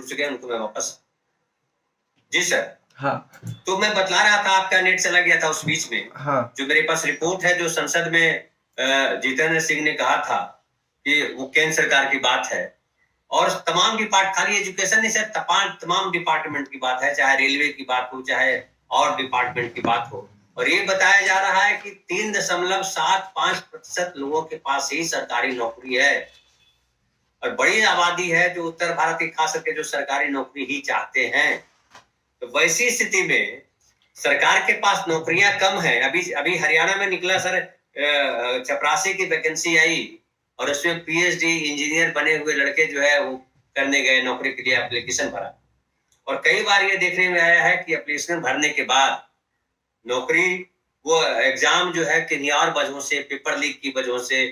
चुके हैं, उनको मैं वापस। जी सर। हाँ, तो मैं बतला रहा था, आपका नेट चला गया था उस बीच में। हाँ, जो मेरे पास रिपोर्ट है, जो संसद में जितेंद्र सिंह ने कहा था कि वो केंद्र सरकार की बात है, और तमाम डिपार्ट, खाली एजुकेशन नहीं सर, तमाम डिपार्टमेंट की बात है, चाहे रेलवे की बात हो, चाहे और डिपार्टमेंट की बात हो। और ये बताया जा रहा है कि 3.75% लोगों के पास ही सरकारी नौकरी है, और बड़ी आबादी है जो उत्तर भारत की खास करके जो सरकारी नौकरी ही चाहते हैं। तो वैसी स्थिति में सरकार के पास नौकरियां कम है। अभी हरियाणा में निकला सर, चपरासी की वैकेंसी आई, और उसमें पीएचडी इंजीनियर बने हुए लड़के जो है वो करने गए, नौकरी के लिए एप्लीकेशन भरा, और कई बार ये देखने में आया है कि एप्लीकेशन भरने के बाद नौकरी, वो एग्जाम जो है किन्हीं और वजहों से, पेपर लीक की वजहों से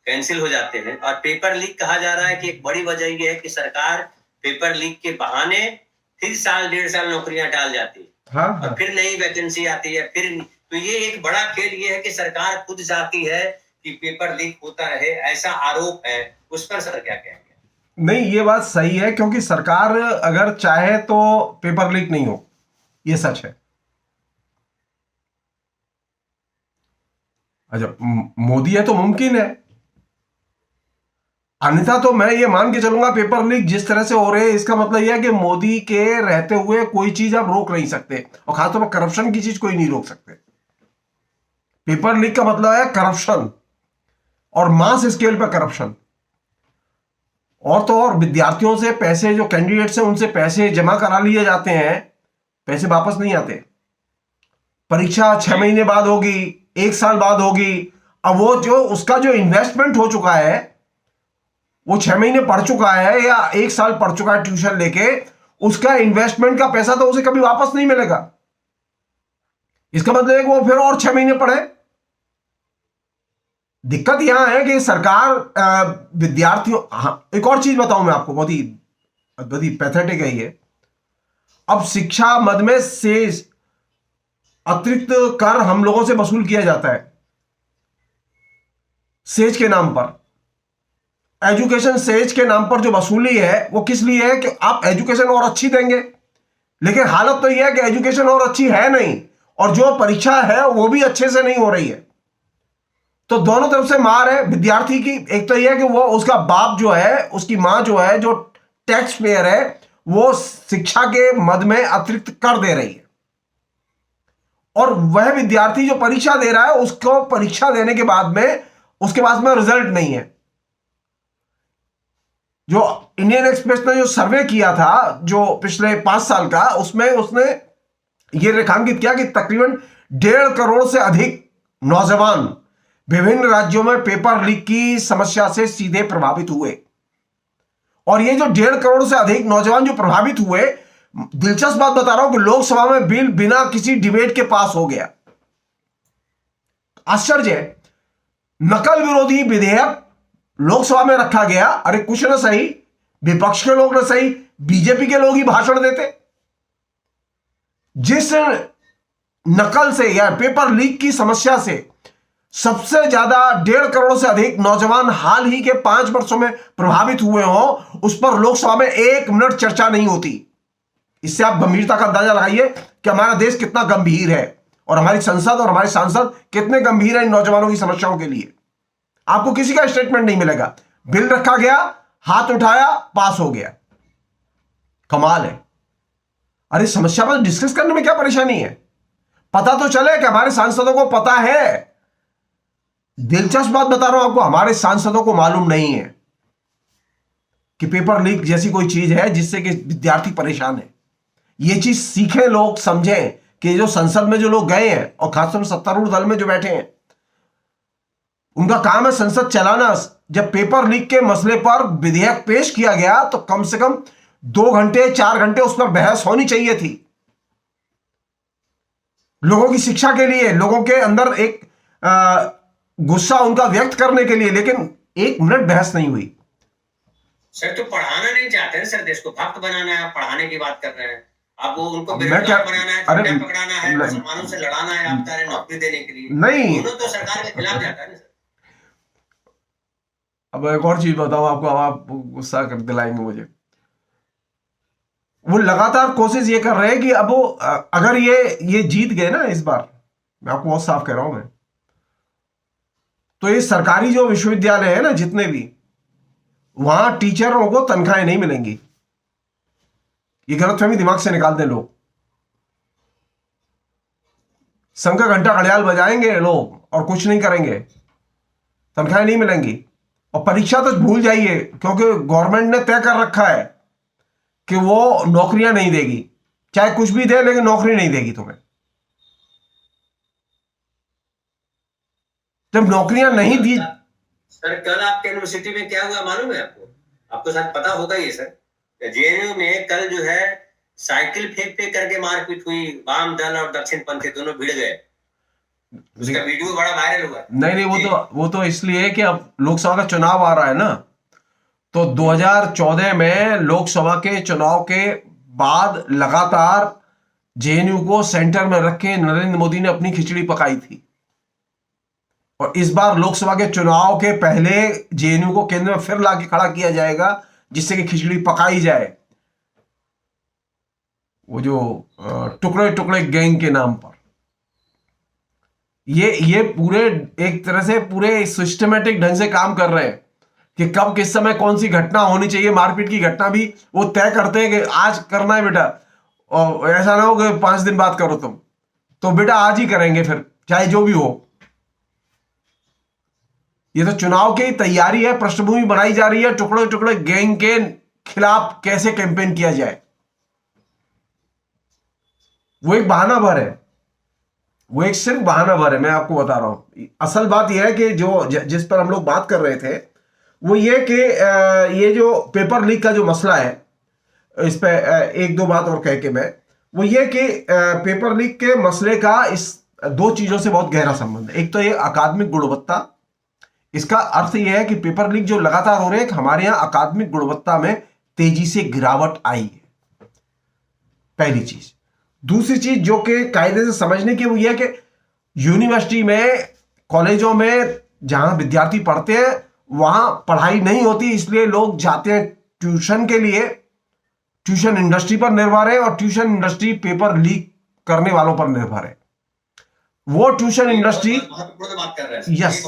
कैंसिल हो जाते हैं। और पेपर लीक कहा जा रहा है कि एक बड़ी वजह यह है कि सरकार पेपर लीक के बहाने फिर साल 1.5 साल नौकरियां टाल जाती है, हाँ, और फिर नई वैकेंसी आती है, फिर। तो ये एक बड़ा खेल ये है कि सरकार खुद चाहती है कि पेपर लीक होता रहे, ऐसा आरोप है। उस पर सर क्या कहेंगे? नहीं, ये बात सही है, क्योंकि सरकार अगर चाहे तो पेपर लीक नहीं हो, ये सच है। अच्छा, मोदी है तो मुमकिन है, अन्यथा तो मैं ये मान के चलूंगा पेपर लीक जिस तरह से हो रहे हैं, इसका मतलब यह है कि मोदी के रहते हुए कोई चीज आप रोक नहीं सकते, और खासतौर पर करप्शन की चीज कोई नहीं रोक सकते। पेपर लीक का मतलब है करप्शन, और मास स्केल पर करप्शन। और तो और विद्यार्थियों से पैसे, जो कैंडिडेट्स हैं उनसे पैसे जमा करा लिए जाते हैं, पैसे वापस नहीं आते। परीक्षा 6 महीने बाद होगी, 1 साल बाद होगी। अब वो जो उसका जो इन्वेस्टमेंट हो चुका है, वो 6 महीने पढ़ चुका है या 1 साल पढ़ चुका है ट्यूशन लेके, उसका इन्वेस्टमेंट का पैसा तो उसे कभी वापस नहीं मिलेगा। इसका मतलब है कि वो फिर और 6 महीने पढ़े। दिक्कत यहां है कि सरकार विद्यार्थियों, हाँ, एक और चीज बताऊं मैं आपको, बहुत ही पैथेटिक है ये। अब शिक्षा मद में से अतिरिक्त कर हम लोगों से वसूल किया जाता है, सेज के नाम पर। एजुकेशन सेज के नाम पर जो वसूली है वो किस लिए है कि आप एजुकेशन और अच्छी देंगे, लेकिन हालत तो यह है कि एजुकेशन और अच्छी है नहीं, और जो परीक्षा है वो भी अच्छे से नहीं हो रही है। तो दोनों तरफ से मार है विद्यार्थी की। एक तो यह है कि वो, उसका बाप जो है, उसकी मां जो है, जो टैक्स पेयर है, वो शिक्षा के मद में अतिरिक्त कर दे रही है, और वह विद्यार्थी जो परीक्षा दे रहा है, उसको परीक्षा देने के बाद में उसके पास में रिजल्ट नहीं है। जो इंडियन एक्सप्रेस ने जो सर्वे किया था जो पिछले 5 साल का, उसमें उसने ये रेखांकित किया कि तकरीबन 1.5 करोड़ से अधिक नौजवान विभिन्न राज्यों में पेपर लीक की समस्या से सीधे प्रभावित हुए। और ये जो 1.5 करोड़ से अधिक नौजवान जो प्रभावित हुए, दिलचस्प बात बता रहा हूं कि लोकसभा में बिल बिना किसी डिबेट के पास हो गया। आश्चर्य है, नकल विरोधी विधेयक लोकसभा में रखा गया। अरे कुछ ना सही, विपक्ष के लोग ना सही, बीजेपी के लोग ही भाषण देते। जिस नकल से या पेपर लीक की समस्या से सबसे ज्यादा 1.5 करोड़ से अधिक नौजवान हाल ही के 5 वर्षों में प्रभावित हुए हो, उस पर लोकसभा में 1 मिनट चर्चा नहीं होती। इससे आप गंभीरता का अंदाजा लगाइए कि हमारा देश कितना गंभीर है, और हमारी संसद और हमारे सांसद कितने गंभीर हैं इन नौजवानों की समस्याओं के लिए। आपको किसी का स्टेटमेंट नहीं मिलेगा। बिल रखा गया, हाथ उठाया, पास हो गया। कमाल है। अरे समस्या पर डिस्कस करने में क्या परेशानी है? पता तो चले कि हमारे सांसदों को पता है। दिलचस्प बात बता रहा हूं आपको, हमारे सांसदों को मालूम नहीं है कि पेपर लीक जैसी कोई चीज है जिससे कि विद्यार्थी परेशान है। ये चीज सीखें लोग, समझें कि जो संसद में जो लोग गए हैं, और खासतौर पर सत्तारूढ़ दल में जो बैठे हैं, उनका काम है संसद चलाना। जब पेपर लीक के मसले पर विधेयक पेश किया गया तो कम से कम 2 घंटे 4 घंटे उस पर बहस होनी चाहिए थी, लोगों की शिक्षा के लिए, लोगों के अंदर एक गुस्सा उनका व्यक्त करने के लिए, लेकिन 1 मिनट बहस नहीं हुई। सर तो पढ़ाना नहीं चाहते हैं सर, देश को भक्त बनाना है, पढ़ाने की बात कर रहे हैं आप। वो उनको बेरोजगार बनाना है, झंडा पकड़ाना है, मुसलमानों से लड़ाना है, आप सारे नौकरी देने के लिए नहीं, दोनों तो सरकार के खिलाफ जाता है ना सर। अब एक और चीज बताऊं आपको, अब आप गुस्सा कर दिलाएंगे मुझे। वो लगातार कोशिश ये कर रहे हैं कि अब वो अगर ये जीत गए ना इस बार, मैं आपको बहुत साफ कह रहा हूं मैं, तो ये सरकारी जो विश्वविद्यालय है ना जितने भी, वहां टीचरों को तनख्वाहें नहीं मिलेंगी। ये गलतफहमी दिमाग से निकाल दें लोग। संघ का घंटा घड़ियाल बजाएंगे लोग और कुछ नहीं करेंगे, तनख्वाहें नहीं मिलेंगी। और परीक्षा तो भूल जाइए, क्योंकि गवर्नमेंट ने तय कर रखा है कि वो नौकरियां नहीं देगी, चाहे कुछ भी दे लेकिन नौकरी नहीं देगी तुम्हें। जब नौकरियां नहीं दी। सर कल आपके यूनिवर्सिटी में क्या हुआ मालूम है आपको? आपको शायद पता होगा ये सर, जेएनयू में कल जो है साइकिल फेंक फेंक करके मारपीट हुई। वाम दल और दक्षिण पंथी दोनों भिड़ गए। उसका वीडियो बड़ा वायरल हुआ। नहीं, वो तो इसलिए है कि अब लोकसभा का चुनाव आ रहा है ना, तो 2014 में लोकसभा के चुनाव के बाद लगातार जेएनयू को सेंटर में रख के नरेंद्र मोदी ने अपनी खिचड़ी पकाई थी। और इस बार लोकसभा के चुनाव के पहले जेएनयू को केंद्र में फिर लाके खड़ा किया जाएगा, जिससे कि खिचड़ी पकाई जाए, वो जो टुकड़े टुकड़े गैंग के नाम पर। ये पूरे एक तरह से पूरे सिस्टमेटिक ढंग से काम कर रहे हैं कि कब किस समय कौन सी घटना होनी चाहिए। मारपीट की घटना भी वो तय करते हैं कि आज करना है बेटा, और ऐसा ना हो कि 5 दिन बाद करो तुम, तो बेटा आज ही करेंगे फिर, चाहे जो भी हो। ये तो चुनाव की तैयारी है, पृष्ठभूमि बनाई जा रही है, टुकड़े टुकड़े गैंग के खिलाफ कैसे कैंपेन किया जाए। वो एक बहाना भर है, वो एक सिर्फ बहाना भर है, मैं आपको बता रहा हूं। असल बात यह है कि जो जिस पर हम लोग बात कर रहे थे वो ये कि ये जो पेपर लीक का जो मसला है, इस पे एक दो बात और कह के मैं, वो ये कि पेपर लीक के मसले का इस 2 चीजों से बहुत गहरा संबंध है। एक तो ये अकादमिक गुणवत्ता, इसका अर्थ यह है कि पेपर लीक जो लगातार हो रहे हैं, हमारे यहां अकादमिक गुणवत्ता में तेजी से गिरावट आई है, पहली चीज। दूसरी चीज जो कि कायदे से समझने की, वो यह है कि यूनिवर्सिटी में, कॉलेजों में जहां विद्यार्थी पढ़ते हैं वहां पढ़ाई नहीं होती, इसलिए लोग जाते हैं ट्यूशन के लिए। ट्यूशन इंडस्ट्री पर निर्भर है, और ट्यूशन इंडस्ट्री पेपर लीक करने वालों पर निर्भर है। वो ट्यूशन इंडस्ट्री, यस,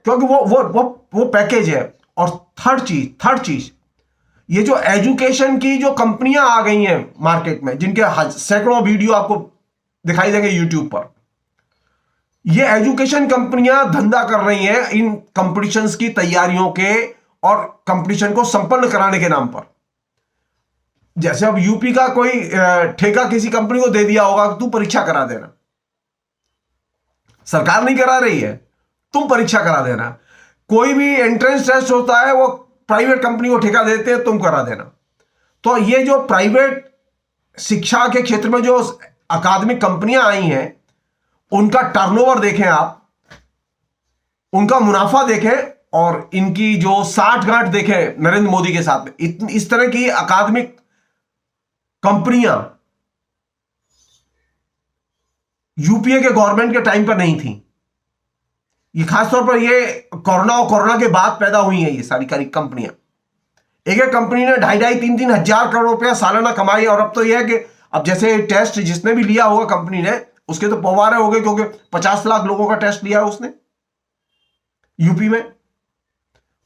क्योंकि वो पैकेज है। और थर्ड चीज ये जो एजुकेशन की जो कंपनियां आ गई हैं मार्केट में, जिनके सैकड़ों वीडियो आपको दिखाई देंगे यूट्यूब पर, ये एजुकेशन कंपनियां धंधा कर रही हैं इन कंपटीशंस की तैयारियों के और कंपटीशन को संपन्न कराने के नाम पर। जैसे अब यूपी का कोई ठेका किसी कंपनी को दे दिया होगा कि तू परीक्षा करा देना, सरकार नहीं करा रही है, तुम परीक्षा करा देना। कोई भी एंट्रेंस टेस्ट होता है वो प्राइवेट कंपनी को ठेका देते हैं, तुम करा देना। तो ये जो प्राइवेट शिक्षा के क्षेत्र में जो अकादमिक कंपनियां आई हैं, उनका टर्नओवर देखें आप, उनका मुनाफा देखें, और इनकी जो साठगांठ देखें नरेंद्र मोदी के साथ में। इस तरह की अकादमिक कंपनियां यूपीए के गवर्नमेंट के टाइम पर नहीं थी। ये खासतौर पर ये कोरोना के बाद पैदा हुई हैं ये सारी कंपनियां। एक कंपनी ने 2,500-3,000 हजार करोड़ रुपया सालाना कमाई। और अब तो यह है कि अब जैसे टेस्ट जिसने भी लिया होगा कंपनी ने, उसके तो पवारे हो गए, क्योंकि 50 लाख लोगों का टेस्ट लिया है उसने यूपी में।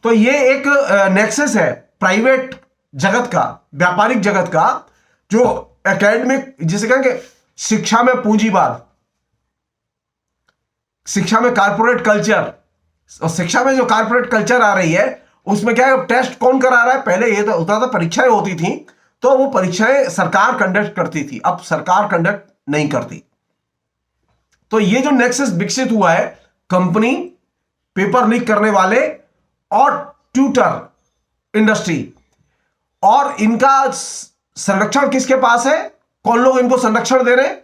तो ये एक नेक्सस है प्राइवेट जगत का, व्यापारिक जगत का, जो एकेडमिक, जिसे कहेंगे शिक्षा में पूंजीवाद, शिक्षा में कारपोरेट कल्चर, और शिक्षा में जो कारपोरेट कल्चर आ रही है उसमें क्या है, टेस्ट कौन करा रहा है। पहले ये तो होता था परीक्षाएं होती थी, तो वो परीक्षाएं सरकार कंडक्ट करती थी, अब सरकार कंडक्ट नहीं करती। तो ये जो नेक्सस विकसित हुआ है, कंपनी, पेपर लीक करने वाले और ट्यूटर इंडस्ट्री, और इनका संरक्षण किसके पास है? कौन लोग इनको संरक्षण दे रहे हैं?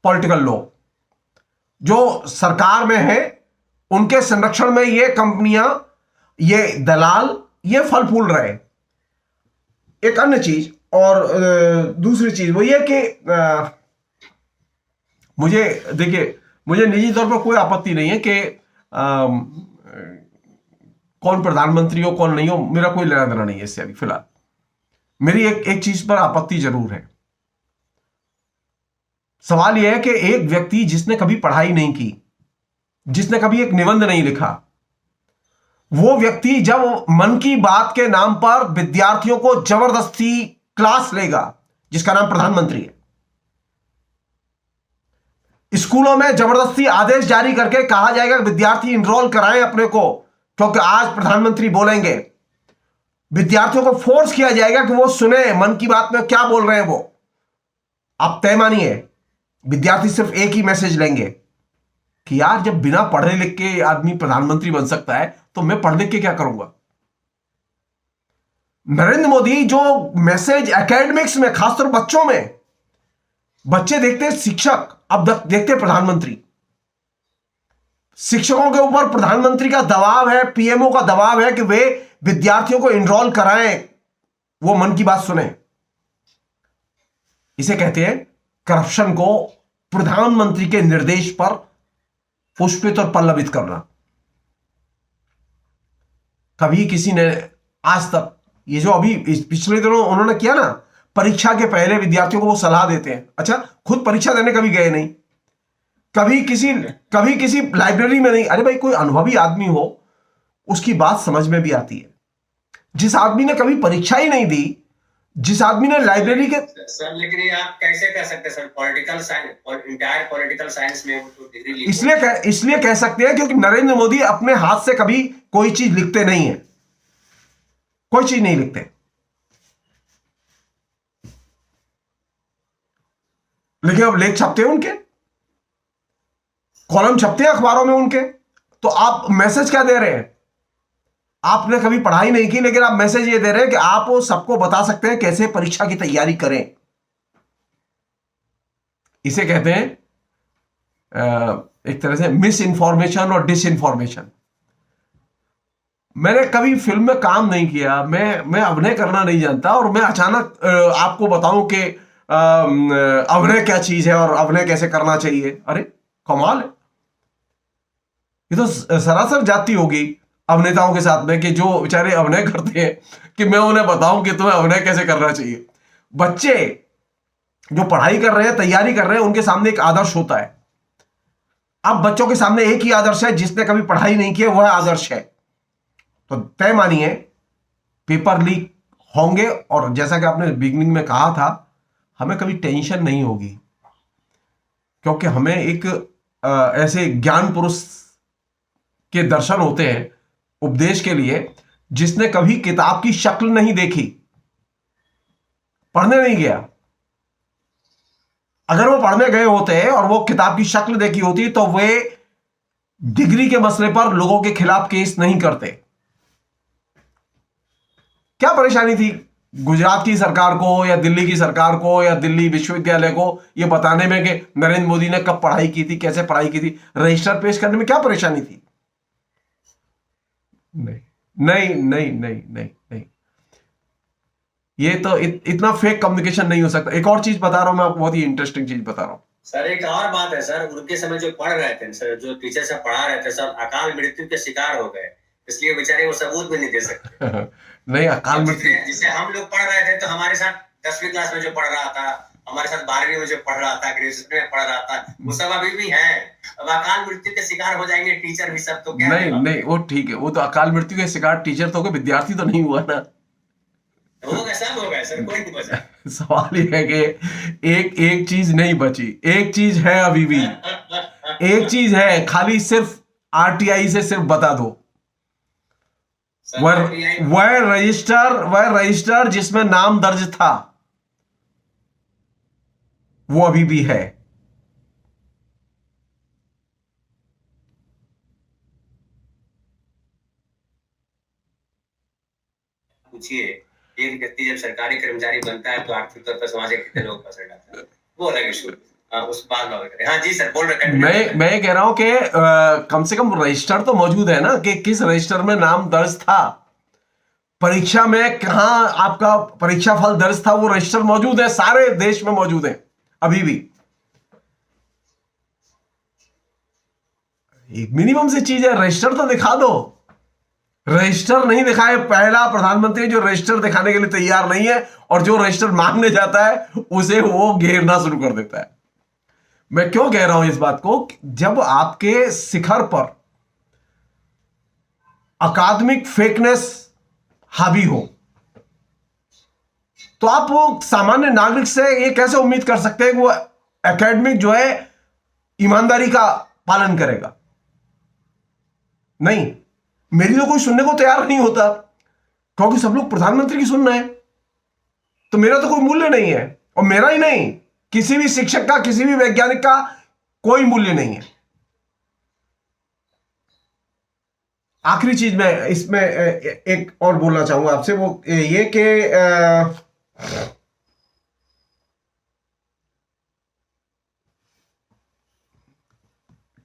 पॉलिटिकल लोग जो सरकार में है, उनके संरक्षण में ये कंपनियां, ये दलाल, ये फल फूल रहे। एक अन्य चीज और दूसरी चीज वो ये कि मुझे देखिए, मुझे निजी तौर पर कोई आपत्ति नहीं है कि कौन प्रधानमंत्री हो कौन नहीं हो, मेरा कोई लेना देना नहीं है इससे अभी फिलहाल। मेरी एक चीज पर आपत्ति जरूर है। सवाल यह है कि एक व्यक्ति जिसने कभी पढ़ाई नहीं की, जिसने कभी एक निबंध नहीं लिखा, वो व्यक्ति जब मन की बात के नाम पर विद्यार्थियों को जबरदस्ती क्लास लेगा, जिसका नाम प्रधानमंत्री है, स्कूलों में जबरदस्ती आदेश जारी करके कहा जाएगा कि विद्यार्थी इनरोल कराएं अपने को, क्योंकि आज प्रधानमंत्री बोलेंगे, विद्यार्थियों को फोर्स किया जाएगा कि वो सुने मन की बात में क्या बोल रहे हैं वो। आप तय मानिए, विद्यार्थी सिर्फ एक ही मैसेज लेंगे कि यार जब बिना पढ़े लिख के आदमी प्रधानमंत्री बन सकता है तो मैं पढ़ लिख के क्या करूंगा। नरेंद्र मोदी जो मैसेज एकेडमिक्स में, खासतौर बच्चों में, बच्चे देखते शिक्षक, अब देखते प्रधानमंत्री। शिक्षकों के ऊपर प्रधानमंत्री का दबाव है, पीएमओ का दबाव है कि वे विद्यार्थियों को इनरोल कराएं, वो मन की बात सुने। इसे कहते हैं करप्शन को प्रधानमंत्री के निर्देश पर पुष्पित और पल्लवित करना। कभी किसी ने आज तक, ये जो अभी पिछले दिनों उन्होंने किया ना, परीक्षा के पहले विद्यार्थियों को वो सलाह देते हैं, अच्छा खुद परीक्षा देने कभी गए नहीं, कभी किसी लाइब्रेरी में नहीं। अरे भाई, कोई अनुभवी आदमी हो उसकी बात समझ में भी आती है। जिस आदमी ने कभी परीक्षा ही नहीं दी, जिस आदमी ने लाइब्रेरी के सर, लेकिन ये आप कैसे कर सकते हैं sir? Political science, entire political science में वो तो डिग्री ली। इसलिए कह सकते हैं क्योंकि नरेंद्र मोदी अपने हाथ से कभी कोई चीज लिखते नहीं है, कोई चीज नहीं लिखते। लेकिन अब लेख छपते हैं उनके, कॉलम छपते हैं अखबारों में उनके, तो आप मैसेज क्या दे रहे हैं? आपने कभी पढ़ाई नहीं की, लेकिन आप मैसेज ये दे रहे हैं कि आप सबको बता सकते हैं कैसे परीक्षा की तैयारी करें। इसे कहते हैं एक तरह से मिस इंफॉर्मेशन और डिस इंफॉर्मेशन। मैंने कभी फिल्म में काम नहीं किया, मैं अभिनय करना नहीं जानता, और मैं अचानक आपको बताऊं कि अभिनय क्या चीज है और अभिनय कैसे करना चाहिए। अरे कमाल है, ये तो सरासर जाती होगी अभिनेताओं के साथ में कि जो बेचारे अभिनय करते हैं कि मैं उन्हें बताऊं कि तुम्हें अभिनय कैसे करना चाहिए। बच्चे जो पढ़ाई कर रहे हैं, तैयारी कर रहे हैं, उनके सामने एक आदर्श होता है। अब बच्चों के सामने एक ही आदर्श है, जिसने कभी पढ़ाई नहीं की वह आदर्श है। तो तय मानिए पेपर लीक होंगे, और जैसा कि आपने बिगिनिंग में कहा था, हमें कभी टेंशन नहीं होगी, क्योंकि हमें एक ऐसे ज्ञान पुरुष के दर्शन होते हैं उपदेश के लिए, जिसने कभी किताब की शक्ल नहीं देखी, पढ़ने नहीं गया। अगर वो पढ़ने गए होते और वो किताब की शक्ल देखी होती तो वे डिग्री के मसले पर लोगों के खिलाफ केस नहीं करते। क्या परेशानी थी गुजरात की सरकार को या दिल्ली की सरकार को या दिल्ली विश्वविद्यालय को ये बताने में कि नरेंद्र मोदी ने कब पढ़ाई की थी, कैसे पढ़ाई की थी? रजिस्टर पेश करने में क्या परेशानी थी? नहीं नहीं नहीं नहीं नहीं नहीं, ये तो इतना फेक कम्युनिकेशन नहीं हो सकता। एक और चीज बता रहा हूं मैं आपको, बहुत ही इंटरेस्टिंग चीज बता रहा हूं सर। एक और बात है सर, उनके समय जो पढ़ रहे थे सर, जो टीचर से पढ़ा रहे थे सर, अकाल मृत्यु के शिकार हो गए, इसलिए बेचारे वो सबूत भी नहीं दे सकते। नहीं, अकाल मृत्यु जिसे हम लोग पढ़ रहे थे, तो हमारे साथ 10वीं क्लास में जो पढ़ रहा था, हमारे साथ 12वीं में जो पढ़ रहा था, ग्रेजुएशन में पढ़ रहा था, वो सब अभी भी है। अब अकाल मृत्यु के शिकार हो जाएंगे टीचर भी सब, तो क्या? नहीं, वो ठीक है, वो तो अकाल मृत्यु के शिकार टीचर तो हो गए, विद्यार्थी तो नहीं हुआ ना। होगा, सब होगा सर, कोई नहीं बचा। सवाल ये है कि एक चीज नहीं बची, एक चीज है अभी भी, एक चीज है, खाली सिर्फ आरटीआई से सिर्फ बता दो। वह रजिस्टर जिसमें नाम दर्ज था वो अभी भी है। पूछिए, एक व्यक्ति जब सरकारी कर्मचारी बनता है तो आर्थिक तौर पर समाज के कितने लोग फंस जाते हैं, वो अलग इशू। उस बात में करें। हाँ जी सर, बोल रहे हैं। मैं कह रहा हूं कि कम से कम रजिस्टर तो मौजूद है ना, कि किस रजिस्टर में नाम दर्ज था, परीक्षा में कहां आपका परीक्षा फल दर्ज था, वो रजिस्टर मौजूद है, सारे देश में मौजूद है अभी भी। एक मिनिमम सी चीज है, रजिस्टर तो दिखा दो, रजिस्टर नहीं दिखाए, पहला प्रधानमंत्री जो रजिस्टर दिखाने के लिए तैयार नहीं है, और जो रजिस्टर मांगने जाता है उसे वो घेरना शुरू कर देता है। मैं क्यों कह रहा हूं इस बात को? जब आपके शिखर पर अकादमिक फेकनेस हावी हो, तो आप वो सामान्य नागरिक से ये कैसे उम्मीद कर सकते हैं कि वो एकेडमिक जो है ईमानदारी का पालन करेगा? नहीं, मेरी तो कोई सुनने को तैयार नहीं होता, क्योंकि सब लोग प्रधानमंत्री की सुन रहे हैं, तो मेरा तो कोई मूल्य नहीं है। और मेरा ही नहीं, किसी भी शिक्षक का, किसी भी वैज्ञानिक का कोई मूल्य नहीं है। आखिरी चीज मैं इसमें एक और बोलना चाहूंगा आपसे, वो ये कि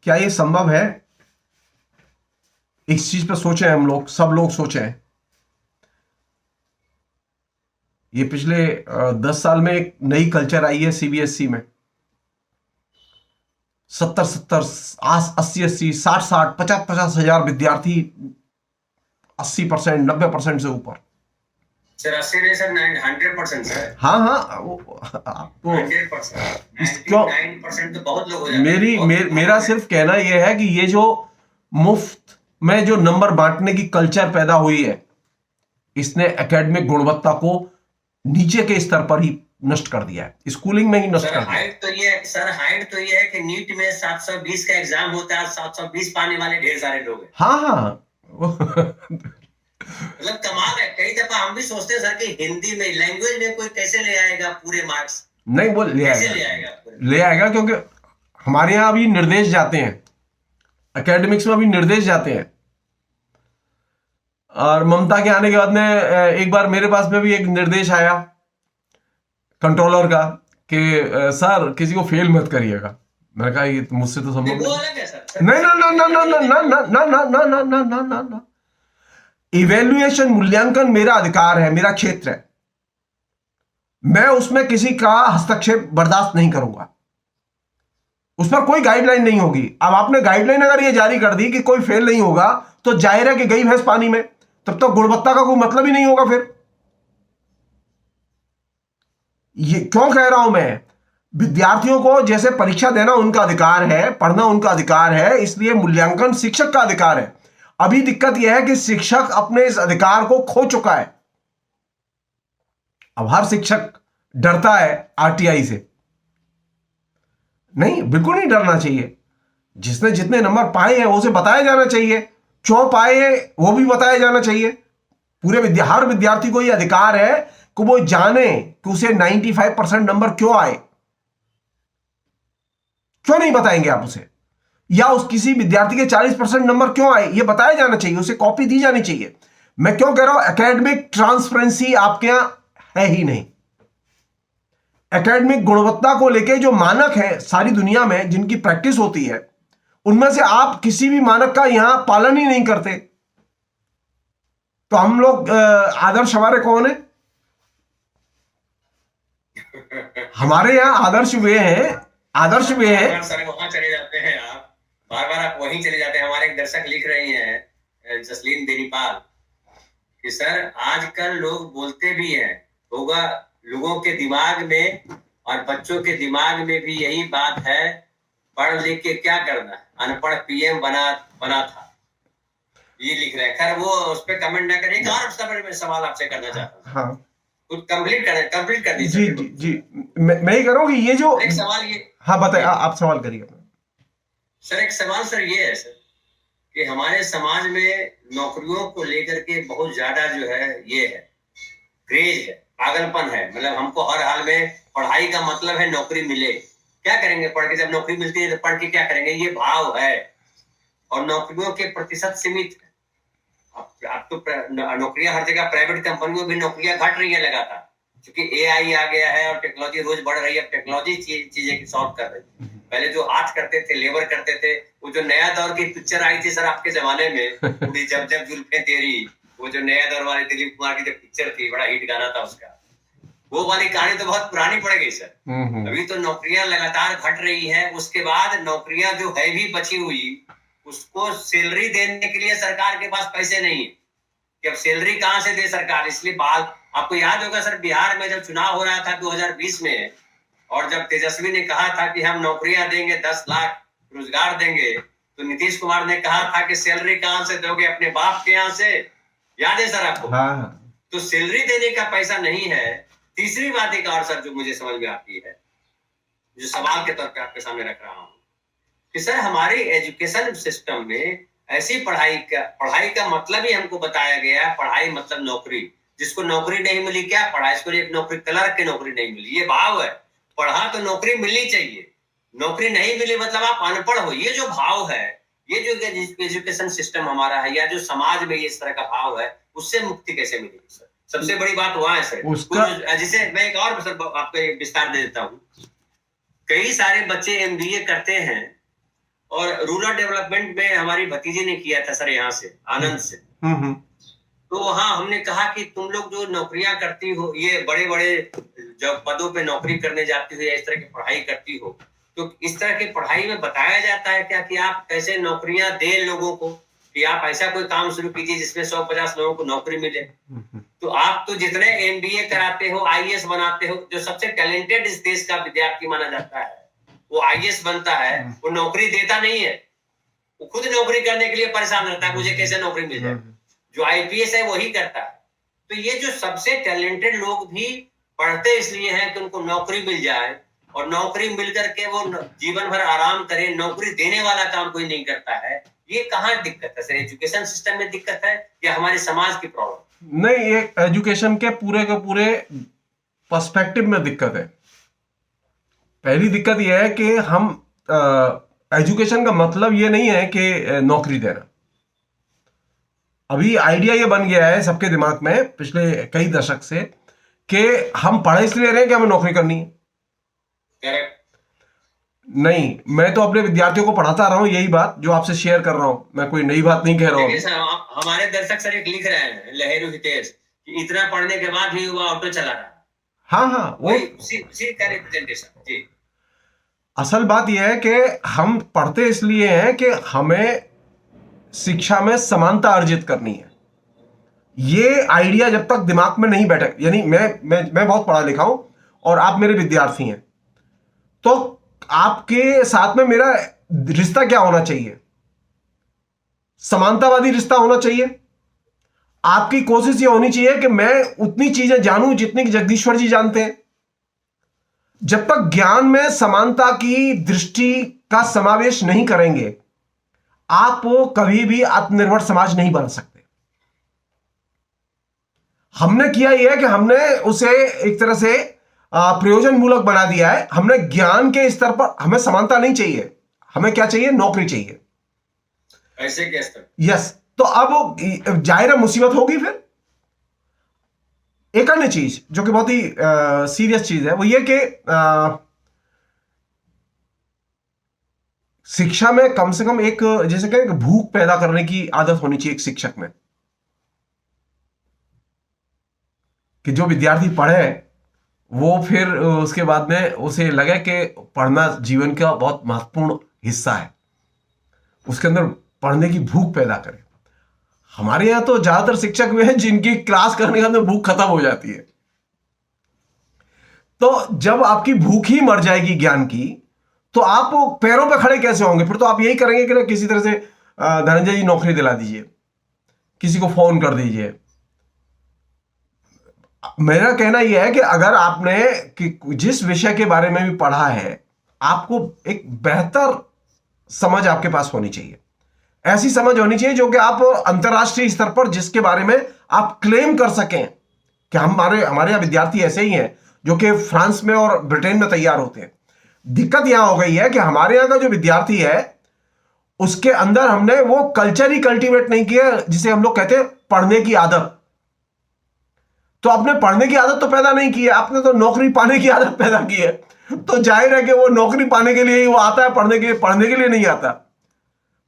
क्या ये संभव है? इस चीज पर सोचें, हम लोग, सब लोग सोचें। ये पिछले 10 साल में एक नई कल्चर आई है सीबीएसई में। 70-70, 80-80, 60-60, 50-50 हजार विद्यार्थी, 80%, 90% से ऊपर। सर 80 नहीं सर, 100% सर। हाँ हाँ, आपको 100%, 99% तो बहुत लोग हो जाते हैं। मेरा सिर्फ कहना यह है कि ये जो मुफ्त में जो नंबर बांटने की कल्चर पैदा हुई है, इसने एकेडमिक गुणवत्ता को नीचे के स्तर पर ही नष्ट कर दिया है, स्कूलिंग में ही नष्ट कर दिया। हाइट तो ये है कि नीट में 720 का एग्जाम होता है, 720 पाने वाले ढेर सारे लोग हैं। हाँ हाँ मतलब कमाल है। कई दफा हम भी सोचते हैं सर कि हिंदी में, लैंग्वेज में कोई कैसे ले आएगा पूरे मार्क्स? नहीं, वो ले आएगा, क्योंकि हमारे यहाँ अभी निर्देश जाते हैं, एकेडमिक्स में अभी निर्देश जाते हैं। और ममता के आने के बाद में एक बार मेरे पास में भी एक निर्देश आया कंट्रोलर का कि सर किसी को फेल मत करिएगा। मैंने कहा ये मुझसे तो संभव नहीं। नहीं ना ना ना ना ना ना ना ना ना ना ना ना ना ना ना, इवेल्युएशन, मूल्यांकन मेरा अधिकार है, मेरा क्षेत्र है, मैं उसमें किसी का हस्तक्षेप बर्दाश्त नहीं करूंगा। उस पर कोई गाइडलाइन नहीं होगी। अब आपने गाइडलाइन अगर ये जारी कर दी कि कोई फेल नहीं होगा, तो जाहिर है कि गई भैंस पानी में, तब तो गुणवत्ता का कोई मतलब ही नहीं होगा। फिर ये क्यों कह रहा हूं मैं? विद्यार्थियों को जैसे परीक्षा देना उनका अधिकार है, पढ़ना उनका अधिकार है, इसलिए मूल्यांकन शिक्षक का अधिकार है। अभी दिक्कत यह है कि शिक्षक अपने इस अधिकार को खो चुका है। अब हर शिक्षक डरता है आरटीआई से। नहीं, बिल्कुल नहीं डरना चाहिए। जिसने जितने नंबर पाए हैं उसे बताया जाना चाहिए, क्यों पाए हैं वो भी बताया जाना चाहिए। हर विद्यार्थी को यह अधिकार है कि वो जाने कि उसे 95% नंबर क्यों आए। क्यों नहीं बताएंगे आप उसे? या उस किसी विद्यार्थी के 40% नंबर क्यों आए, यह बताया जाना चाहिए, उसे कॉपी दी जानी चाहिए। मैं क्यों कह रहा हूं? एकेडमिक ट्रांसपेरेंसी आपके यहां है ही नहीं। एकेडमिक गुणवत्ता को लेकर जो मानक है सारी दुनिया में, जिनकी प्रैक्टिस होती है, उनमें से आप किसी भी मानक का यहां पालन ही नहीं करते। तो हम लोग आदर्श हमारे कौन है? हमारे यहां आदर्श वे हैं, सर वहां चले जाते हैं आप, बार बार आप वहीं चले जाते हैं। हमारे एक दर्शक लिख रही हैं, जसलीन बेनीपाल, कि सर आजकल लोग बोलते भी हैं, होगा लोगों के दिमाग में और बच्चों के दिमाग में भी यही बात है, पढ़ लिख के क्या करना, अनपढ़ पीएम बना था। ये लिख रहे हैं। खैर वो उस पर कमेंट ना करें। और सवाल आपसे करना चाहता हूँ। हाँ, कुछ कंप्लीट कर दीजिए। जी जी जी, मैं ही करूँ कि ये जो एक सवाल ये, हाँ बताइए, आप सवाल करिए सर। एक सवाल सर ये है सर कि हमारे समाज में नौकरियों को लेकर के बहुत ज्यादा जो है ये है, क्रेज है, पागलपन है। मतलब हमको हर हाल में पढ़ाई का मतलब है नौकरी मिले, क्या करेंगे पढ़ के, जब नौकरी मिलती है तो पढ़ के क्या करेंगे, ये भाव है। और नौकरियों के प्रतिशत सीमित है। अब तो नौकरियां हर जगह, प्राइवेट कंपनियों में भी नौकरियां घट रही है लगातार, क्योंकि एआई आ गया है और टेक्नोलॉजी रोज बढ़ रही है। टेक्नोलॉजी चीजें सॉल्व कर रही है। पहले जो हाथ करते थे, लेबर करते थे, वो जो नया दौर की पिक्चर आई थी सर आपके जमाने में, जब जब जुल्फे तेरी, वो जो नया दौर वाली दिलीप कुमार की जो पिक्चर थी, बड़ा हिट गाना था उसका, वो वाली कहानी तो बहुत पुरानी पड़ गई सर। अभी तो नौकरियां लगातार घट रही है। उसके बाद नौकरियां जो है भी बची हुई, उसको सैलरी देने के लिए सरकार के पास पैसे नहीं है। कि अब सैलरी कहां से दे सरकार। इसलिए बात आपको याद होगा सर, बिहार में जब चुनाव हो रहा था 2020 में, और जब तेजस्वी ने कहा था कि हम नौकरियां देंगे, 10 लाख रोजगार देंगे, तो नीतीश कुमार ने कहा था कि सैलरी कहां से दोगे, अपने बाप के यहां से। याद है सर आपको? हाँ। तो सैलरी देने का पैसा नहीं है। तीसरी बात एक और सर जो मुझे समझ में आती है, जो सवाल के तौर पे आपके सामने रख रहा हूं, कि सर हमारे एजुकेशन सिस्टम में ऐसी पढ़ाई का मतलब ही हमको बताया गया है, पढ़ाई मतलब नौकरी। जिसको नौकरी नहीं मिली क्या पढ़ा, इसको एक नौकरी, क्लर्क की नौकरी नहीं मिली, ये भाव है। पढ़ा तो नौकरी मिलनी चाहिए, नौकरी नहीं मिली मतलब आप अनपढ़ हो, ये जो भाव है, ये जो एजुकेशन सिस्टम हमारा है, या जो समाज में इस तरह का भाव है, उससे मुक्ति कैसे मिलेगी सर? सबसे बड़ी बात वहां है सर। उसका जिसे मैं एक और सर आपको एक विस्तार दे देता हूँ। कई सारे बच्चे MBA करते हैं, और रूरल डेवलपमेंट में हमारी भतीजी ने किया था सर, यहाँ से आनंद से। तो वहां हमने कहा कि तुम लोग जो नौकरियां करती हो, ये बड़े बड़े जब पदों पे नौकरी करने जाती हो या इस तरह की पढ़ाई करती हो, तो इस तरह की पढ़ाई में बताया जाता है क्या कि आप कैसे नौकरियां दें लोगों को, कि आप ऐसा कोई काम शुरू कीजिए जिसमें 150 लोगों को नौकरी मिले। तो आप तो जितने MBA कराते हो, IAS बनाते हो, जो सबसे टैलेंटेड इस देश का विद्यार्थी माना जाता है, वो IAS बनता है, वो नौकरी देता नहीं है, वो खुद नौकरी करने के लिए परेशान रहता है, मुझे कैसे नौकरी मिल जाए। जो IPS है वही करता है। तो ये जो सबसे टैलेंटेड लोग भी पढ़ते इसलिए हैं कि उनको नौकरी मिल जाए, और नौकरी मिल करके वो जीवन भर आराम करें, नौकरी देने वाला काम कोई नहीं करता है। ये कहाँ दिक्कत है सर? एजुकेशन सिस्टम में दिक्कत है या हमारे समाज की प्रॉब्लम? नहीं, ये एजुकेशन के पूरे पर्सपेक्टिव में दिक्कत है। पहली दिक्कत यह है कि हम एजुकेशन का मतलब ये नहीं है कि नौकरी देना। अभी आइडिया ये बन गया है सबके दिमाग में पिछले कई दशक से कि हम पढ़े इसलिए रहे हैं कि हमें नौकरी करनी है। करेक्ट। नहीं, मैं तो अपने विद्यार्थियों को पढ़ाता रहा हूं, यही बात जो आपसे शेयर कर रहा हूं, मैं कोई नई बात नहीं कह रहा हूं। हमारे दर्शक सर एक लिख रहे हैं, लहेरू हितेश, कि इतना पढ़ने के बाद भी वो ऑटो चला रहा है। हाँ, वो उसी का रिप्रेजेंटेशन जी। असल बात यह है कि हम पढ़ते इसलिए हैं कि हमें शिक्षा में समानता अर्जित करनी है। ये आइडिया जब तक दिमाग में नहीं बैठे, यानी मैं बहुत पढ़ा लिखा हूं और आप मेरे विद्यार्थी हैं, तो आपके साथ में मेरा रिश्ता क्या होना चाहिए? समानतावादी रिश्ता होना चाहिए। आपकी कोशिश ये होनी चाहिए कि मैं उतनी चीजें जानूं जितनी जगदीश्वर जी जानते हैं। जब तक ज्ञान में समानता की दृष्टि का समावेश नहीं करेंगे, आप कभी भी आत्मनिर्भर समाज नहीं बन सकते। हमने किया यह है कि हमने उसे एक तरह से प्रयोजन मूलक बना दिया है। हमने ज्ञान के स्तर पर, हमें समानता नहीं चाहिए, हमें क्या चाहिए? नौकरी चाहिए। ऐसे के स्तर? यस। तो अब जाहिर है मुसीबत होगी। फिर एक अन्य चीज जो कि बहुत ही सीरियस चीज है, वो ये कि शिक्षा में कम से कम एक, जैसे कहें, भूख पैदा करने की आदत होनी चाहिए एक शिक्षक में, कि जो विद्यार्थी पढ़े वो फिर उसके बाद में उसे लगे कि पढ़ना जीवन का बहुत महत्वपूर्ण हिस्सा है, उसके अंदर पढ़ने की भूख पैदा करे। हमारे यहां तो ज्यादातर शिक्षक वे हैं जिनकी क्लास करने के अंदर भूख खत्म हो जाती है। तो जब आपकी भूख ही मर जाएगी ज्ञान की, तो आप पैरों पे खड़े कैसे होंगे? फिर तो आप यही करेंगे कि ना किसी तरह से धनंजय जी नौकरी दिला दीजिए, किसी को फोन कर दीजिए। मेरा कहना यह है कि अगर आपने जिस विषय के बारे में भी पढ़ा है, आपको एक बेहतर समझ आपके पास होनी चाहिए। ऐसी समझ होनी चाहिए जो कि आप अंतर्राष्ट्रीय स्तर पर जिसके बारे में आप क्लेम कर सकें कि हमारे यहाँ विद्यार्थी ऐसे ही हैं जो कि फ्रांस में और ब्रिटेन में तैयार होते हैं। दिक्कत यहां हो गई है कि हमारे यहां का जो विद्यार्थी है उसके अंदर हमने वो कल्चर ही कल्टीवेट नहीं किया जिसे हम लोग कहते हैं पढ़ने की आदत। तो आपने पढ़ने की आदत तो पैदा नहीं की है, आपने तो नौकरी पाने की आदत पैदा की है। तो जाहिर है कि वो नौकरी पाने के लिए ही वो आता है, पढ़ने के लिए नहीं आता।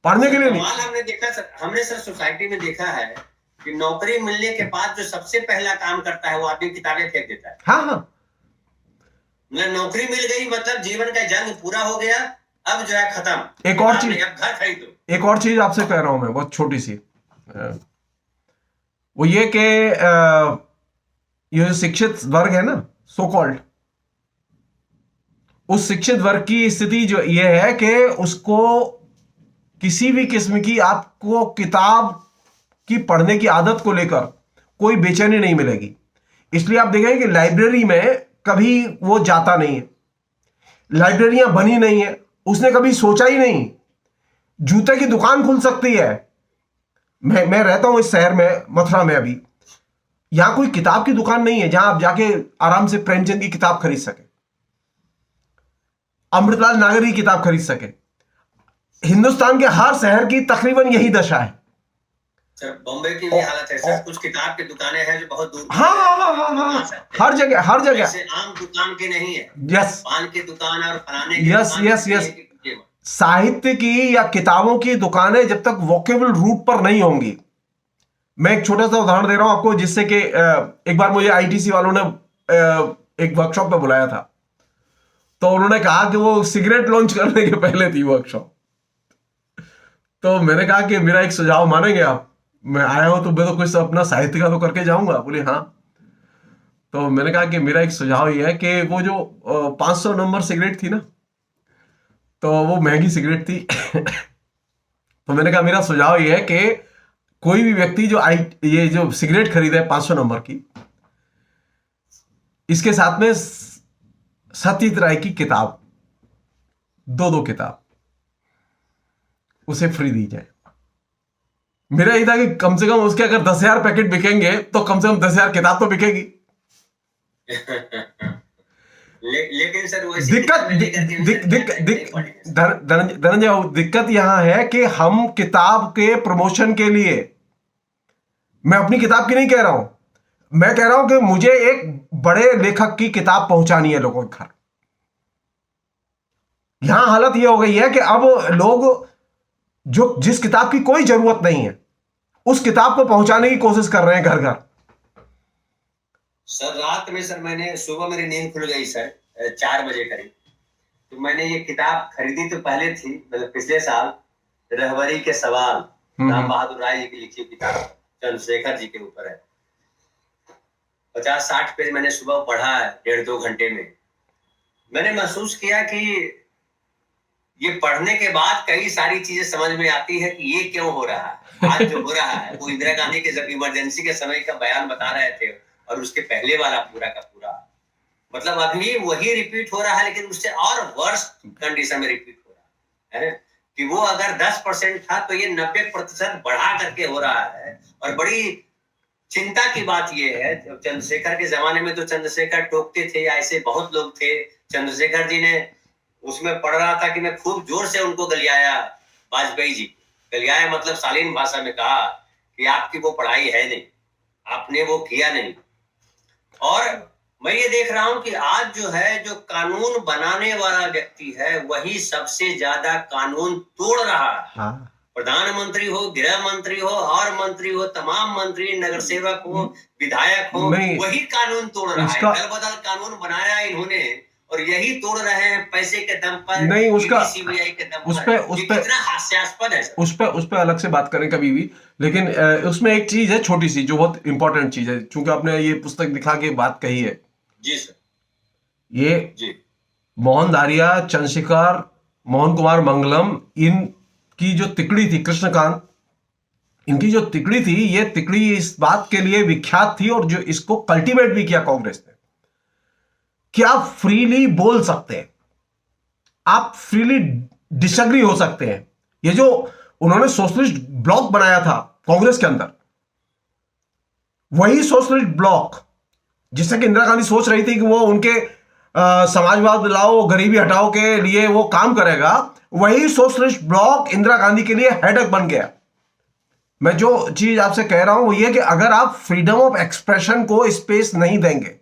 पढ़ने के लिए नहीं। हमने देखा सर, हमने सर सोसाइटी में देखा है कि नौकरी मिलने के बाद जो सबसे पहला काम करता है वो आदमी किताबें फेंक देता है। हाँ, मतलब नौकरी मिल गई मतलब जीवन का जंग पूरा हो गया, अब जो है खत्म। एक और चीज, अब घर खरीदो। एक और चीज आपसे कह रहा हूं मैं, बहुत छोटी सी। वो ये कि ये जो शिक्षित वर्ग है ना, सो कॉल्ड, उस शिक्षित वर्ग की स्थिति जो ये है कि उसको किसी भी किस्म की आपको किताब की पढ़ने की आदत को लेकर कोई बेचैनी नहीं मिलेगी। इसलिए आप देखेंगे कि लाइब्रेरी में कभी वो जाता नहीं है, लाइब्रेरियां बनी नहीं है, उसने कभी सोचा ही नहीं जूते की दुकान खुल सकती है। मैं रहता हूं इस शहर में, मथुरा में। अभी यहां कोई किताब की दुकान नहीं है जहां आप जाके आराम से प्रेमचंद की किताब खरीद सके, अमृतलाल नागर की किताब खरीद सके। हिंदुस्तान के हर शहर की तकरीबन यही दशा है। सर बॉम्बे की भी हालत है सर, कुछ किताब की दुकानें हैं जो बहुत दूर हाँ, हर जगह, हर जगह आम दुकान की नहीं है। यस, पान की दुकान और फलाने की यस दुकान यस यस, की साहित्य की या किताबों की दुकानें जब तक वोकेबल रूट पर नहीं होंगी। मैं एक छोटा सा उदाहरण दे रहा हूं आपको, जिससे कि एक बार मुझे आईटीसी वालों ने एक वर्कशॉप पे बुलाया था, तो उन्होंने कहा कि वो सिगरेट लॉन्च करने के पहले थी वर्कशॉप। तो मैंने कहा कि मेरा एक सुझाव मानेंगे आप, मैं आया हूं तो मैं तो कुछ अपना साहित्य का तो करके जाऊंगा। बोले हाँ। तो मैंने कहा कि मेरा एक सुझाव ये है कि वो जो 500 नंबर सिगरेट थी ना, तो वो महंगी सिगरेट थी तो मैंने कहा मेरा सुझाव ये है कि कोई भी व्यक्ति जो ये जो सिगरेट खरीदे 500 नंबर की, इसके साथ में सत्यजीत राय की किताब, दो किताब उसे फ्री दी जाए। मेरा ये था कि कम से कम उसके अगर 10,000 पैकेट बिकेंगे तो कम से कम 10,000 किताब तो बिकेगी। लेकिन सर धनंजय बाबू, दिक्कत यहां है कि हम किताब के प्रमोशन के लिए, मैं अपनी किताब की नहीं कह रहा हूं, मैं कह रहा हूं कि मुझे एक बड़े लेखक की किताब पहुंचानी है लोगों के घर। यहां हालत यह हो गई है कि अब लोग जो जिस किताब की कोई जरूरत नहीं है उस किताब को पहुंचाने की कोशिश कर रहे हैं घर घर। सर रात में सर मैंने, सुबह मेरी नींद खुल गई सर 4 बजे करीब, तो मैंने ये किताब खरीदी तो पहले थी, मतलब पिछले साल, रहबरी के सवाल, राम बहादुर राय जी की लिखी किताब, चंद्रशेखर जी के ऊपर है। 50-60 पेज मैंने सुबह पढ़ा है 1.5-2 घंटे में। मैंने महसूस किया कि ये पढ़ने के बाद कई सारी चीजें समझ में आती है कि ये क्यों हो रहा है। आज जो हो रहा है वो इंदिरा गांधी के जब इमरजेंसी के समय का बयान बता रहे थे, और उसके पहले वाला पूरा का पूरा, मतलब अभी वही रिपीट हो रहा है, लेकिन उससे और वर्स कंडीशन में रिपीट हो रहा है कि वो अगर 10% था तो ये 90% बढ़ा करके हो रहा है। और बड़ी चिंता की बात यह है, चंद्रशेखर के जमाने में तो चंद्रशेखर टोकते थे, ऐसे बहुत लोग थे। चंद्रशेखर जी ने, उसमें पढ़ रहा था कि मैं खूब जोर से उनको गलियाया, वाजपेयी जी गलियाया, मतलब शालीन भाषा में कहा कि आपकी वो पढ़ाई है नहीं, आपने वो किया नहीं। और मैं ये देख रहा हूं कि आज जो है, जो कानून बनाने वाला व्यक्ति है वही सबसे ज्यादा कानून तोड़ रहा है। हाँ। प्रधानमंत्री हो, गृह मंत्री हो, और मंत्री हो, तमाम मंत्री, नगर सेवक हो, विधायक हो, वही कानून तोड़ रहा है। दल बदल कानून बनाया इन्होंने और यही तोड़ रहे हैं पैसे के दम पर, नहीं उसका सीबीआई के दम पर। कितना हास्यास्पद है। उस पर अलग से बात करें कभी भी, लेकिन उसमें एक चीज है छोटी सी जो बहुत इंपॉर्टेंट चीज है, चूंकि आपने ये पुस्तक दिखा के बात कही है। जी सर। ये जी मोहन धारिया, चंद्रशेखर, मोहन कुमार मंगलम, इनकी जो तिकड़ी थी, कृष्णकांत, इनकी जो तिकड़ी थी, ये तिकड़ी इस बात के लिए विख्यात थी और जो इसको कल्टीवेट भी किया कांग्रेस ने कि आप फ्रीली बोल सकते हैं, आप फ्रीली डिसएग्री हो सकते हैं। ये जो उन्होंने सोशलिस्ट ब्लॉक बनाया था कांग्रेस के अंदर, वही सोशलिस्ट ब्लॉक जिससे कि इंदिरा गांधी सोच रही थी कि वो उनके समाजवाद लाओ, गरीबी हटाओ के लिए वो काम करेगा, वही सोशलिस्ट ब्लॉक इंदिरा गांधी के लिए हेडेक बन गया। मैं जो चीज आपसे कह रहा हूं वो ये कि अगर आप फ्रीडम ऑफ एक्सप्रेशन को स्पेस नहीं देंगे,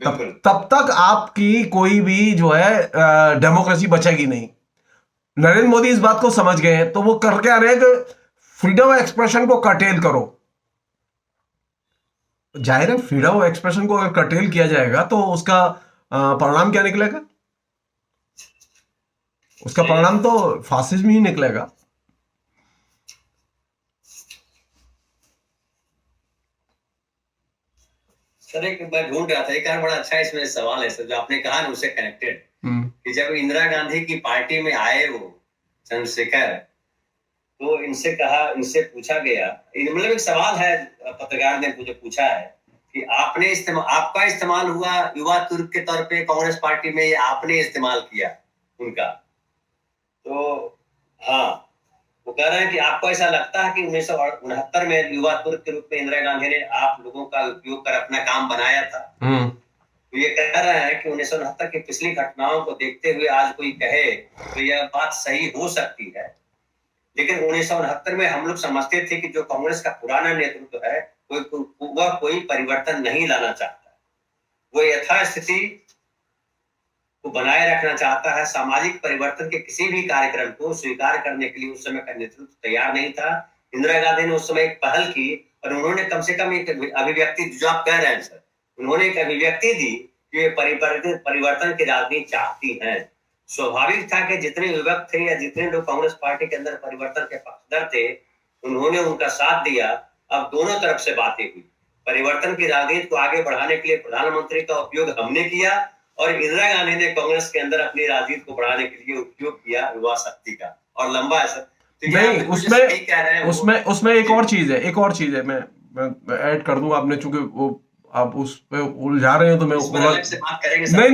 तब तक आपकी कोई भी जो है डेमोक्रेसी बचेगी नहीं। नरेंद्र मोदी इस बात को समझ गए हैं, तो वो कर क्या रहे हैं कि फ्रीडम ऑफ एक्सप्रेशन को कर्टेल करो। जाहिर है फ्रीडम ऑफ एक्सप्रेशन को अगर कर्टेल किया जाएगा तो उसका परिणाम क्या निकलेगा? उसका परिणाम तो फासिज्म ही निकलेगा। सर एक मैं ढूंढ रहा था, एक और बड़ा अच्छा इसमें सवाल है सर, जो आपने कहा ना उससे कनेक्टेड, कि जब इंदिरा गांधी की पार्टी में आए वो चंद्रशेखर, तो इनसे पूछा गया, मतलब एक सवाल है, पत्रकार ने मुझे पूछा है कि आपका इस्तेमाल हुआ युवा तुर्क के तौर पे कांग्रेस पार्टी में, या आपने इस्तेमाल किया उनका? तो हाँ, वो कह रहे हैं कि आपको ऐसा लगता है कि 1969 में युवा तुर्क के रूप में इंदिरा गांधी ने आप लोगों का उपयोग कर अपना काम बनाया था? तो ये कह रहे हैं कि 1969 की पिछली घटनाओं को देखते हुए आज कोई कहे तो यह बात सही हो सकती है, लेकिन 1969 में हम लोग समझते थे कि जो कांग्रेस का पुराना नेतृत्व है वह कोई परिवर्तन नहीं लाना चाहता, वो यथास्थिति को बनाए रखना चाहता है। सामाजिक परिवर्तन के किसी भी कार्यक्रम को स्वीकार करने के लिए उस समय का नेतृत्व तैयार नहीं था। इंदिरा गांधी ने उस समय एक पहल की और उन्होंने कम से कम एक अभिव्यक्ति, जो आप कह रहे हैं सर, उन्होंने एक अभिव्यक्ति दी कि परिवर्तन की राजनीति चाहती है। स्वाभाविक था कि जितने युवक थे या जितने लोग कांग्रेस पार्टी के अंदर परिवर्तन के पक्षधर थे, उन्होंने उनका साथ दिया। अब दोनों तरफ से बातें हुई, परिवर्तन की राजनीति को आगे बढ़ाने के लिए प्रधानमंत्री का उपयोग हमने किया और इंदिरा गांधी ने कांग्रेस के अंदर अपनी राजनीति को बढ़ाने के लिए उपयोग किया युवा शक्ति का। और लंबा है सर, तो नहीं, उसमें एक और चीज है, मैं ऐड कर दूं। आपने चूंकि वो आप उस पे उलझा रहे हो तो मैं अलग से बात करेंगे सर। नहीं,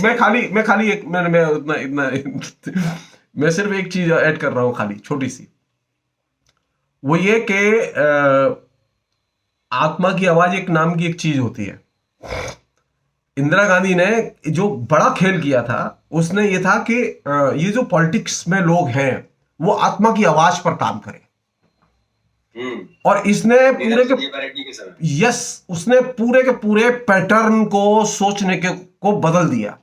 मैं खाली एक मैं इतना मैं सिर्फ एक चीज ऐड कर रहा हूं, खाली छोटी सी, वो ये कि आत्मा की आवाज एक नाम की एक चीज होती है। इंदिरा गांधी ने जो बड़ा खेल किया था उसने ये था कि ये जो पॉलिटिक्स में लोग हैं वो आत्मा की आवाज पर काम करें, और इसने उसने पूरे के पूरे पैटर्न को सोचने को बदल दिया।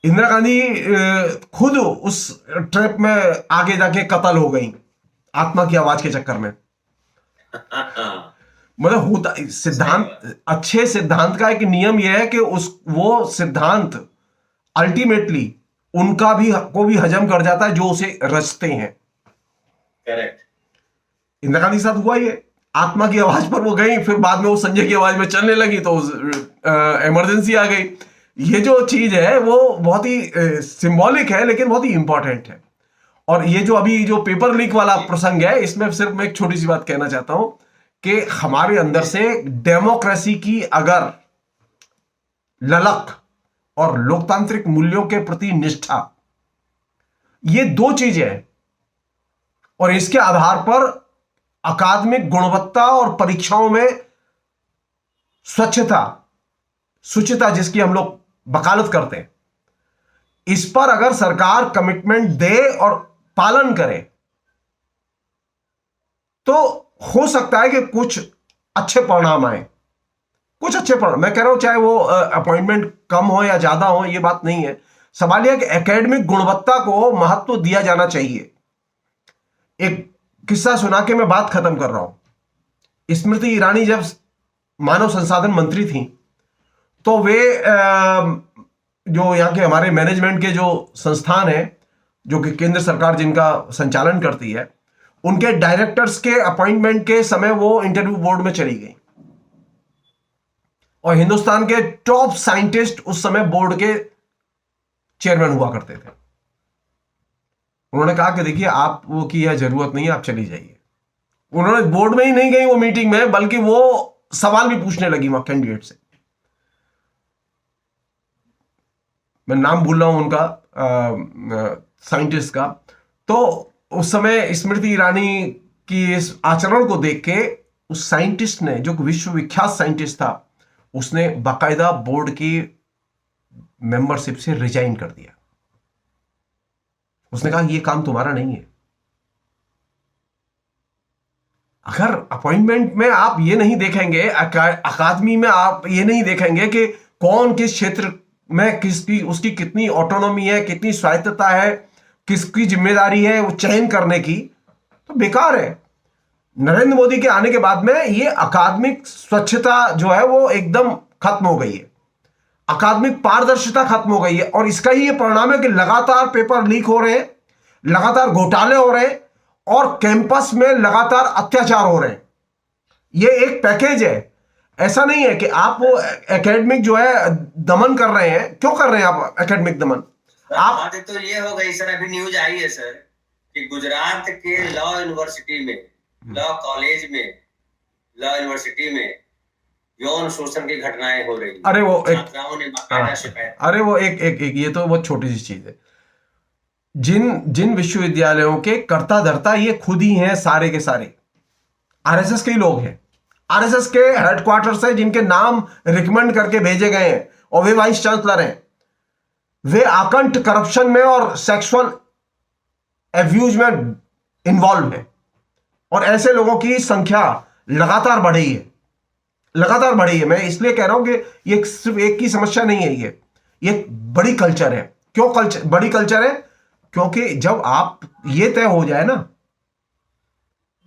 इंदिरा गांधी खुद उस ट्रैप में आगे जाके कत्ल हो गई आत्मा की आवाज के चक्कर में। मतलब होता सिद्धांत, अच्छे सिद्धांत का एक नियम यह है कि वो सिद्धांत अल्टीमेटली उनका को भी हजम कर जाता है जो उसे रचते हैं। करेक्ट। इंदिरा गांधी के साथ हुआ ये, आत्मा की आवाज पर वो गई, फिर बाद में वो संजय की आवाज में चलने लगी तो इमरजेंसी आ गई। ये जो चीज है वो बहुत ही सिंबॉलिक है लेकिन बहुत ही इंपॉर्टेंट है। और ये जो अभी जो पेपर लीक वाला प्रसंग है, इसमें सिर्फ मैं एक छोटी सी बात कहना चाहता हूं कि हमारे अंदर से डेमोक्रेसी की अगर ललक और लोकतांत्रिक मूल्यों के प्रति निष्ठा, ये दो चीजें हैं, और इसके आधार पर अकादमिक गुणवत्ता और परीक्षाओं में स्वच्छता, शुचिता जिसकी हम लोग वकालत करते हैं, इस पर अगर सरकार कमिटमेंट दे और पालन करे तो हो सकता है कि कुछ अच्छे परिणाम आए, कुछ अच्छे परिणाम। मैं कह रहा हूं चाहे वो अपॉइंटमेंट कम हो या ज्यादा हो, ये बात नहीं है। सवाल यह कि एकेडमिक गुणवत्ता को महत्व दिया जाना चाहिए। एक किस्सा सुना के मैं बात खत्म कर रहा हूं। स्मृति ईरानी जब मानव संसाधन मंत्री थी तो वे जो यहाँ के हमारे मैनेजमेंट के जो संस्थान है जो कि केंद्र सरकार जिनका संचालन करती है, उनके डायरेक्टर्स के अपॉइंटमेंट के समय वो इंटरव्यू बोर्ड में चली गई और हिंदुस्तान के टॉप साइंटिस्ट उस समय बोर्ड के चेयरमैन हुआ करते थे। उन्होंने कहा कि देखिए आप वो की यह जरूरत नहीं है, आप चली जाइए। उन्होंने बोर्ड में ही नहीं गई वो मीटिंग में, बल्कि वो सवाल भी पूछने लगी वहां कैंडिडेट से। मैं नाम भूल रहा हूं उनका साइंटिस्ट का। तो उस समय स्मृति ईरानी की इस आचरण को देख के उस साइंटिस्ट ने, जो विश्वविख्यात साइंटिस्ट था, उसने बाकायदा बोर्ड की मेंबरशिप से रिजाइन कर दिया। उसने कहा यह काम तुम्हारा नहीं है। अगर अपॉइंटमेंट में आप ये नहीं देखेंगे, अकादमी में आप ये नहीं देखेंगे कि कौन किस क्षेत्र में किसकी उसकी कितनी ऑटोनॉमी है, कितनी स्वायत्तता है, किसकी जिम्मेदारी है वो चयन करने की, तो बेकार है। नरेंद्र मोदी के आने के बाद में ये अकादमिक स्वच्छता जो है वो एकदम खत्म हो गई है, अकादमिक पारदर्शिता खत्म हो गई है। और इसका ही ये परिणाम है कि लगातार पेपर लीक हो रहे हैं, लगातार घोटाले हो रहे हैं और कैंपस में लगातार अत्याचार हो रहे हैं। ये एक पैकेज है ऐसा नहीं है कि आप वो एकेडमिक जो है दमन कर रहे हैं। क्यों कर रहे हैं आप एकेडमिक दमन? आप बात तो ये हो गई सर, अभी न्यूज आई है सर कि गुजरात के लॉ यूनिवर्सिटी में, लॉ कॉलेज में, लॉ यूनिवर्सिटी में यौन शोषण की घटनाएं हो रही हैं। अरे वो एक छात्राओं ने बाकायदा शिकायत। अरे वो एक ये तो बहुत छोटी सी चीज है। जिन जिन विश्वविद्यालयों के कर्ता धर्ता ये खुद ही हैं, सारे के सारे आरएसएस के ही लोग हैं। आरएसएस के हेडक्वार्टर से जिनके नाम रिकमेंड करके भेजे गए हैं और वे वाइस चांसलर हैं, वे आकंठ करप्शन में और सेक्सुअल एब्यूज में इन्वॉल्व हैं। और ऐसे लोगों की संख्या लगातार बढ़ी है, लगातार बढ़ी है। मैं इसलिए कह रहा हूं कि ये सिर्फ एक की समस्या नहीं है, ये एक बड़ी कल्चर है। क्यों कल्चर बड़ी कल्चर है? क्योंकि जब आप ये तय हो जाए ना,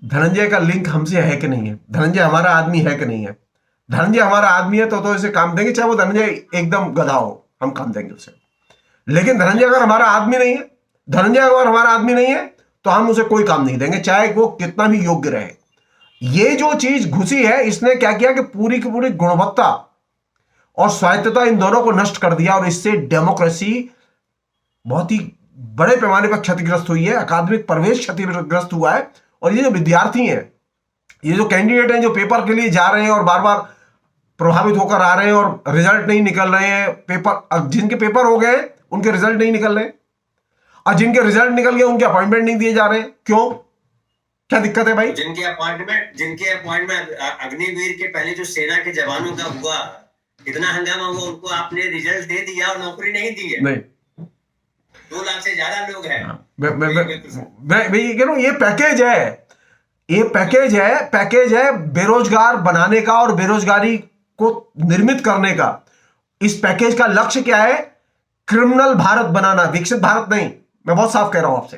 धनंजय का लिंक हमसे है कि नहीं है, धनंजय हमारा आदमी है कि नहीं है, धनंजय हमारा आदमी है तो इसे काम देंगे, चाहे वो धनंजय एकदम गधा हो, हम काम देंगे उसे। लेकिन धनंजय अगर हमारा आदमी नहीं है, धनंजय अगर हमारा आदमी नहीं है, तो हम उसे कोई काम नहीं देंगे, चाहे वो कितना भी योग्य रहे। ये जो चीज घुसी है, इसने क्या किया कि पूरी की पूरी गुणवत्ता और स्वायत्तता इन दोनों को नष्ट कर दिया। और इससे डेमोक्रेसी बहुत ही बड़े पैमाने पर क्षतिग्रस्त हुई है, अकादमिक प्रवेश क्षतिग्रस्त हुआ है। और ये जो विद्यार्थी हैं, ये जो कैंडिडेट हैं, जो पेपर के लिए जा रहे हैं और बार बार प्रभावित होकर आ रहे हैं और रिजल्ट नहीं निकल रहे हैं, पेपर जिनके पेपर हो गए उनके रिजल्ट नहीं निकल रहे, और जिनके रिजल्ट निकल गए उनके अपॉइंटमेंट नहीं दिए जा रहे। क्यों? क्या दिक्कत है भाई? जिनके अपॉइंटमेंट अग्निवीर के पहले जो सेना के जवानों का हुआ, कितना हंगामा हुआ, उनको आपने रिजल्ट दे दिया और नौकरी नहीं दी है। नहीं, 2 लाख से ज्यादा लोग हैं। मैं ये कह रहा हूं, ये पैकेज है, ये पैकेज है बेरोजगार बनाने का और बेरोजगारी को निर्मित करने का। इस पैकेज का लक्ष्य क्या है? क्रिमिनल भारत बनाना, विकसित भारत नहीं। मैं बहुत साफ कह रहा हूं आपसे,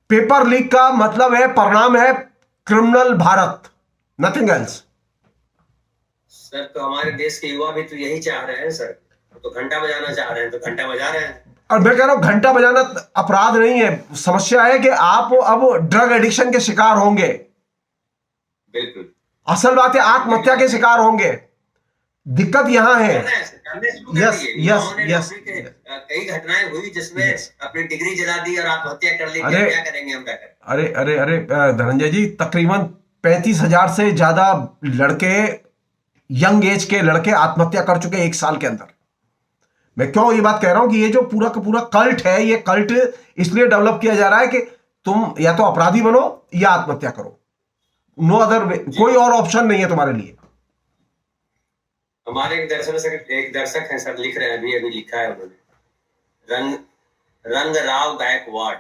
पेपर लीक का मतलब है, परिणाम है criminal Bharat, nothing else. Sir तो हमारे देश के युवा भी तो यही चाह रहे हैं सर, तो घंटा बजाना चाह रहे हैं तो घंटा बजा रहे हैं। और मैं कह रहा हूं घंटा बजाना अपराध नहीं है, समस्या है कि आप अब ड्रग एडिक्शन के शिकार होंगे। बिल्कुल, असल बात है आत्महत्या के शिकार होंगे। दिक्कत यहां है। यस, कई घटनाएं हुई जिसमें अपनी डिग्री जला दी और आत्महत्या कर ली। क्या करेंगे हम? क्या करें? अरे धनंजय जी, तकरीबन 35,000 से ज्यादा लड़के, यंग एज के लड़के आत्महत्या कर चुके 1 साल के अंदर। मैं क्यों ये बात कह रहा हूं कि ये जो पूरा का पूरा कल्ट है, ये कल्ट इसलिए डेवलप किया जा रहा है कि तुम या तो अपराधी बनो या आत्महत्या करो, नो अदर वे, कोई और ऑप्शन नहीं है तुम्हारे लिए। हमारे एक दर्शक हैं सर, लिख रहे हैं, अभी लिखा है उन्होंने, रंग राव गायकवाड़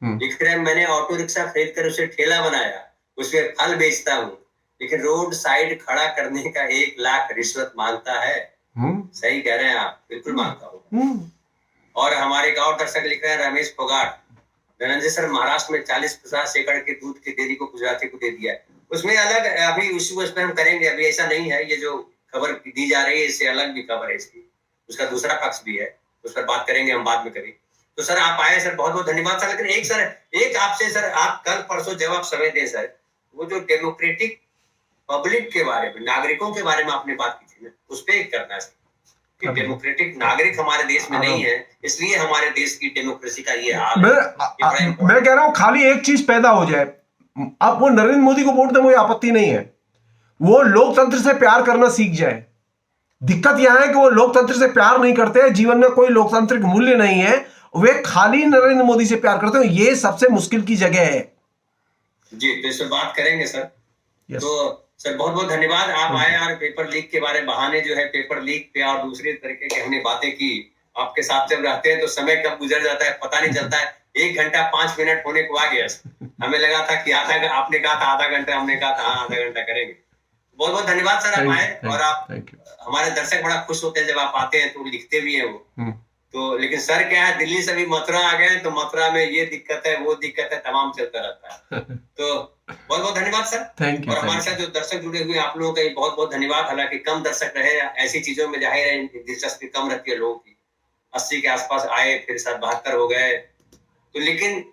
लिख रहे हैं, मैंने ऑटो रिक्शा खरीद कर उसे ठेला बनाया, उसमें फल बेचता हूँ, लेकिन रोड साइड खड़ा करने का 1 लाख रिश्वत मांगता है। सही कह रहे हैं आप, बिल्कुल मांगता हूँ। और हमारे एक और दर्शक लिख रहे हैं, रमेश फोगाट, धनंजय सर महाराष्ट्र में 40-50 एकड़ के दूध की डेयरी को गुजराती को दे दिया है। उसमें अलग अभी उस पर हम करेंगे, अभी ऐसा नहीं है। ये जो खबर दी जा रही है इससे अलग भी खबर है इसकी, उसका दूसरा पक्ष भी है, उस पर बात करेंगे हम बाद में कभी। तो सर आप आए सर, बहुत बहुत धन्यवाद सर। लेकिन एक आपसे सर, आप कल परसों जब आप समय दें सर, वो जो डेमोक्रेटिक पब्लिक के बारे में, नागरिकों के बारे में आपने बात की थी ना, उस पर एक करना है कि डेमोक्रेटिक नागरिक हमारे देश में नहीं है, इसलिए हमारे देश की डेमोक्रेसी का ये हाल है। मैं कह रहा हूं खाली एक चीज पैदा हो जाए, अब वो नरेंद्र मोदी को वोट दें, मुझे आपत्ति नहीं है, वो लोकतंत्र से प्यार करना सीख जाए। दिक्कत यह है कि वो लोकतंत्र से प्यार नहीं करते, जीवन में कोई लोकतांत्रिक मूल्य नहीं है, वे खाली नरेंद्र मोदी से प्यार करते हैं। ये सबसे मुश्किल की जगह है जी। तो इस पर बात करेंगे सर। तो सर बहुत बहुत धन्यवाद, आप आए और पेपर लीक के बारे में, बहाने जो है पेपर लीक पे और दूसरे तरीके की हमने बातें की। आपके साथ जब रहते हैं तो समय कब गुजर जाता है पता नहीं चलता है। 1 घंटा 5 मिनट होने को आ गया, हमें लगा था कि आपने कहा था आधा घंटा, हमने कहा था हाँ आधा घंटा करेंगे। बहुत बहुत धन्यवाद सर, आप आए। और आप, हमारे दर्शक बड़ा खुश होते हैं जब आप आते हैं, तो लिखते भी हैं वो। तो लेकिन सर क्या है, दिल्ली से भी मथुरा आ गए, तो मथुरा में ये दिक्कत है, वो दिक्कत है, तमाम चलता रहता है। तो बहुत बहुत धन्यवाद सर। Thank you. और हमारे साथ जो दर्शक जुड़े हुए आप लोगों का बहुत बहुत धन्यवाद। हालांकि कम दर्शक रहे, ऐसी चीजों में जाहिर है दिलचस्पी कम रहती है लोगों की। 80 के आसपास आए, फिर 72 हो गए, तो लेकिन